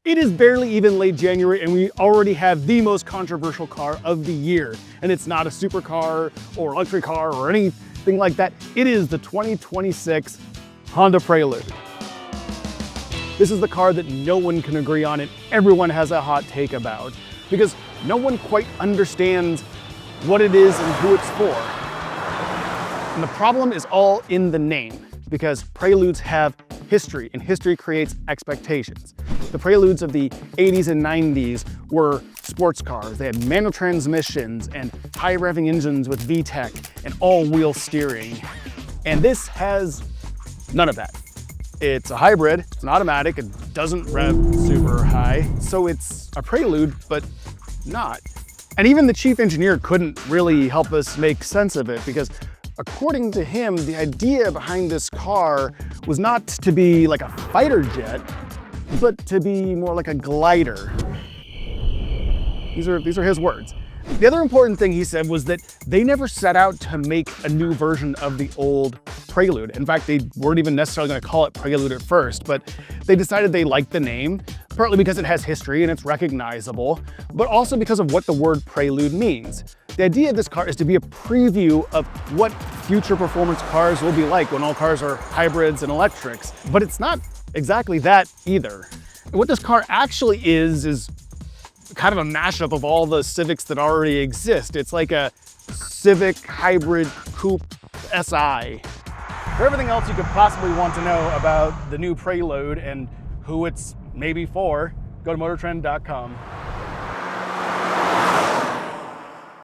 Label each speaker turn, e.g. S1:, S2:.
S1: It is barely even late January and we already have the most controversial car of the year. And it's not a supercar or luxury car or anything like that. It is the 2026 Honda Prelude. This is the car that no one can agree on and everyone has a hot take about because no one quite understands what it is and who it's for. And the problem is all in the name because Preludes have history and history creates expectations. The Preludes of the 80s and 90s were sports cars. They had manual transmissions and high revving engines with VTEC and all-wheel steering. And this has none of that. It's a hybrid, it's an automatic, it doesn't rev super high, so it's a Prelude, but not. And even the chief engineer couldn't really help us make sense of it because according to him, the idea behind this car was not to be like a fighter jet, but to be more like a glider. These are his words. The other important thing he said was that they never set out to make a new version of the old Prelude. In fact, they weren't even necessarily going to call it Prelude at first, but they decided they liked the name, partly because it has history and it's recognizable, but also because of what the word Prelude means. The idea of this car is to be a preview of what future performance cars will be like when all cars are hybrids and electrics, but it's not exactly that either. And what this car actually is kind of a mashup of all the Civics that already exist. It's like a Civic hybrid coupe SI. For everything else you could possibly want to know about the new Prelude and who it's maybe for, go to MotorTrend.com.